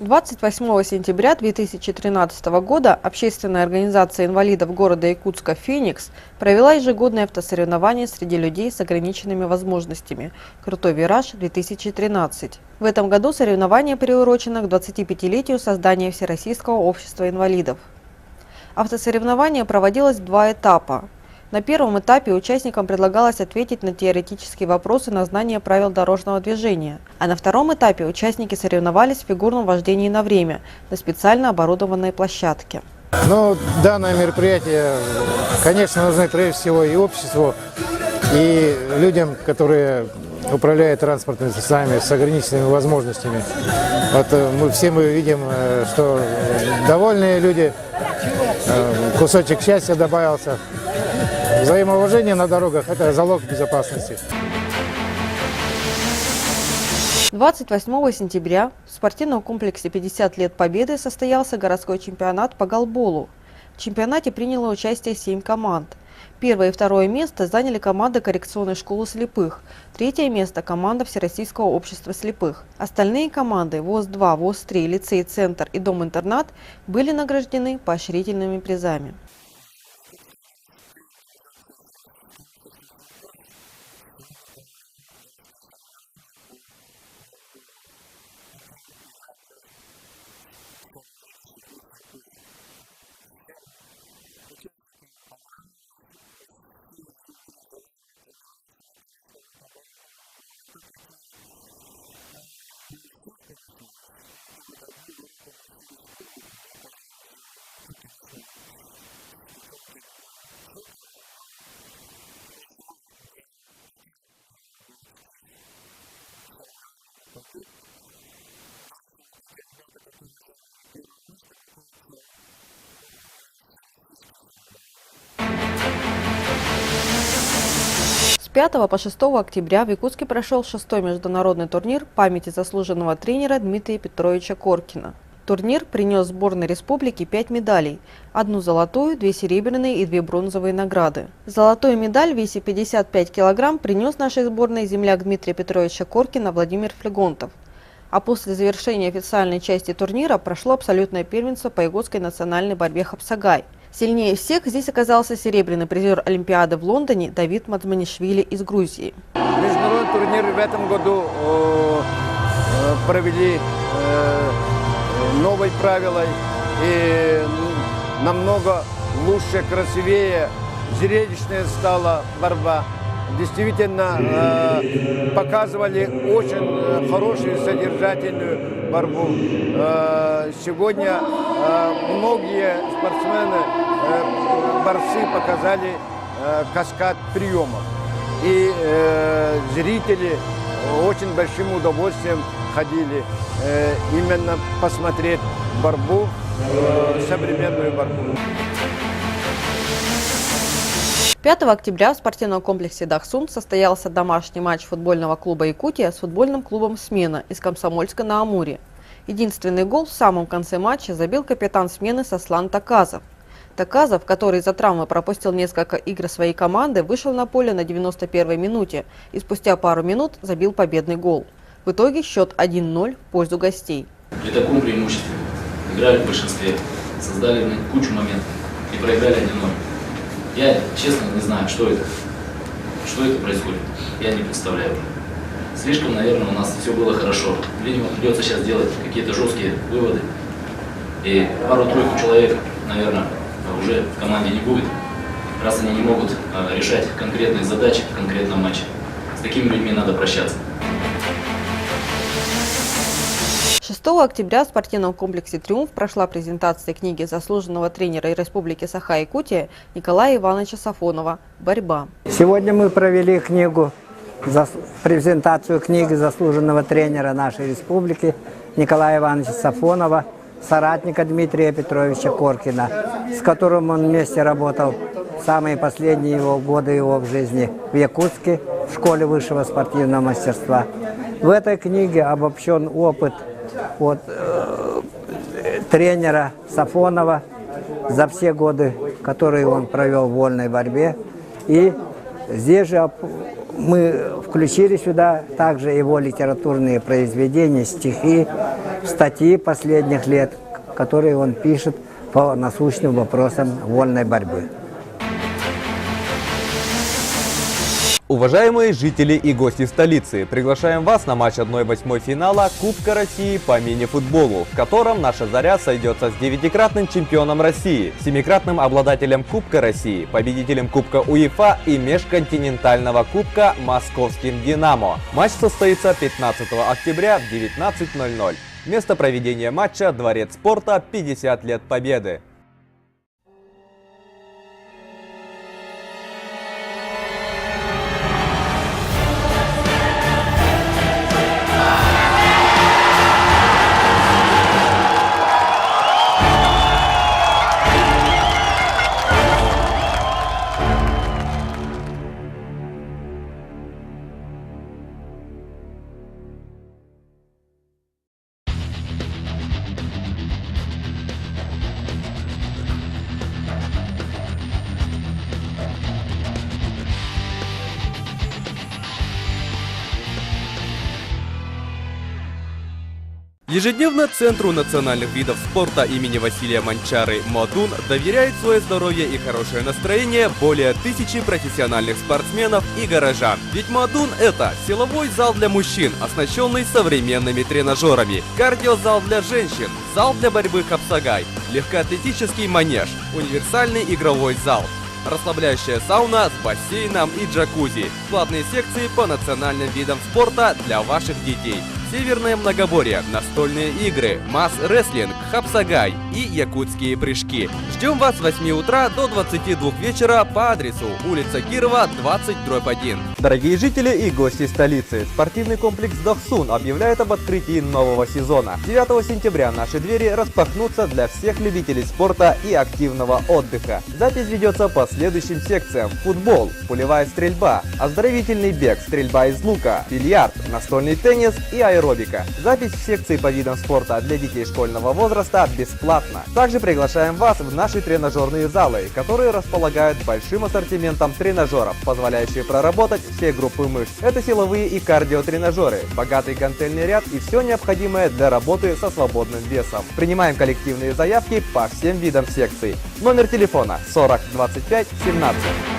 28 сентября 2013 года общественная организация инвалидов города Якутска «Феникс» провела ежегодное автосоревнование среди людей с ограниченными возможностями «Крутой вираж-2013». В этом году соревнование приурочено к 25-летию создания Всероссийского общества инвалидов. Автосоревнование проводилось в два этапа. На первом этапе участникам предлагалось ответить на теоретические вопросы на знание правил дорожного движения, а на втором этапе участники соревновались в фигурном вождении на время на специально оборудованной площадке. Данное мероприятие, конечно, нужно прежде всего и обществу, и людям, которые управляют транспортными средствами с ограниченными возможностями. Мы видим, что довольные люди, кусочек счастья добавился. Взаимоуважение на дорогах – это залог безопасности. 28 сентября в спортивном комплексе «50 лет Победы» состоялся городской чемпионат по голболу. В чемпионате приняло участие 7 команд. Первое и второе место заняли команда коррекционной школы слепых, третье место – команда Всероссийского общества слепых. Остальные команды ВОЗ-2, ВОЗ-3, лицей-центр и дом-интернат были награждены поощрительными призами. С 5 по 6 октября в Якутске прошел 6-й международный турнир памяти заслуженного тренера Дмитрия Петровича Коркина. Турнир принес сборной республики 5 медалей – 1 золотую, 2 серебряные и 2 бронзовые награды. Золотую медаль в весе 55 килограмм принес нашей сборной земляк Дмитрия Петровича Коркина Владимир Флегонтов. А после завершения официальной части турнира прошло абсолютное первенство по якутской национальной борьбе «Хапсагай». Сильнее всех здесь оказался серебряный призер Олимпиады в Лондоне Давид Мадманишвили из Грузии. Международный турнир в этом году провели новые правила и намного лучше, красивее, зрелищная стала борьба. Действительно показывали очень хорошую содержательную борьбу. Сегодня многие спортсмены, борцы показали каскад приемов. И зрители очень большим удовольствием ходили именно посмотреть борьбу, современную борьбу. 5 октября в спортивном комплексе «Дахсун» состоялся домашний матч футбольного клуба «Якутия» с футбольным клубом «Смена» из Комсомольска-на-Амуре. Единственный гол в самом конце матча забил капитан «Смены» Сослан Таказов. Таказов, который из-за травмы пропустил несколько игр своей команды, вышел на поле на 91-й минуте и спустя пару минут забил победный гол. В итоге счет 1-0 в пользу гостей. При таком преимуществе играли в большинстве, создали кучу моментов и проиграли 1-0. Я, честно, не знаю, что это происходит, я не представляю. Слишком, наверное, у нас все было хорошо. Видимо, придется сейчас делать какие-то жесткие выводы. И пару-тройку человек, наверное, уже в команде не будет, раз они не могут решать конкретные задачи в конкретном матче. С такими людьми надо прощаться. 6 октября в спортивном комплексе «Триумф» прошла презентация книги заслуженного тренера Республики Саха-Якутия Николая Ивановича Сафонова «Борьба». Сегодня мы провели презентацию книги заслуженного тренера нашей республики Николая Ивановича Сафонова, соратника Дмитрия Петровича Коркина, с которым он вместе работал самые последние годы его в жизни в Якутске, в школе высшего спортивного мастерства. В этой книге обобщен опыт тренера Сафонова за все годы, которые он провел в вольной борьбе. И здесь же мы включили сюда также его литературные произведения, стихи, статьи последних лет, которые он пишет по насущным вопросам вольной борьбы. Уважаемые жители и гости столицы, приглашаем вас на матч 1/8 финала Кубка России по мини-футболу, в котором наша «Заря» сойдется с 9-кратным чемпионом России, 7-кратным обладателем Кубка России, победителем Кубка УЕФА и межконтинентального Кубка московским «Динамо». Матч состоится 15 октября в 19:00. Место проведения матча – Дворец спорта, 50 лет Победы. Ежедневно Центру национальных видов спорта имени Василия Манчары «Модун» доверяет свое здоровье и хорошее настроение более 1000 профессиональных спортсменов и горожан. Ведь «Модун» — это силовой зал для мужчин, оснащенный современными тренажерами, кардиозал для женщин, зал для борьбы «Хапсагай», легкоатлетический манеж, универсальный игровой зал, расслабляющая сауна с бассейном и джакузи, платные секции по национальным видам спорта для ваших детей, северное многоборье, настольные игры, масс-рестлинг, хапсагай и якутские прыжки. Ждем вас с 8 утра до 22 вечера по адресу улица Кирова, 20/1. Дорогие жители и гости столицы, спортивный комплекс «Дохсун» объявляет об открытии нового сезона. 9 сентября наши двери распахнутся для всех любителей спорта и активного отдыха. Запись ведется по следующим секциям: футбол, пулевая стрельба, оздоровительный бег, стрельба из лука, бильярд, настольный теннис и аэробика. Запись в секции по видам спорта для детей школьного возраста бесплатна. Также приглашаем вас в наши тренажерные залы, которые располагают большим ассортиментом тренажеров, позволяющие проработать все группы мышц. Это силовые и кардиотренажеры, богатый гантельный ряд и все необходимое для работы со свободным весом. Принимаем коллективные заявки по всем видам секций. Номер телефона 40 25 17.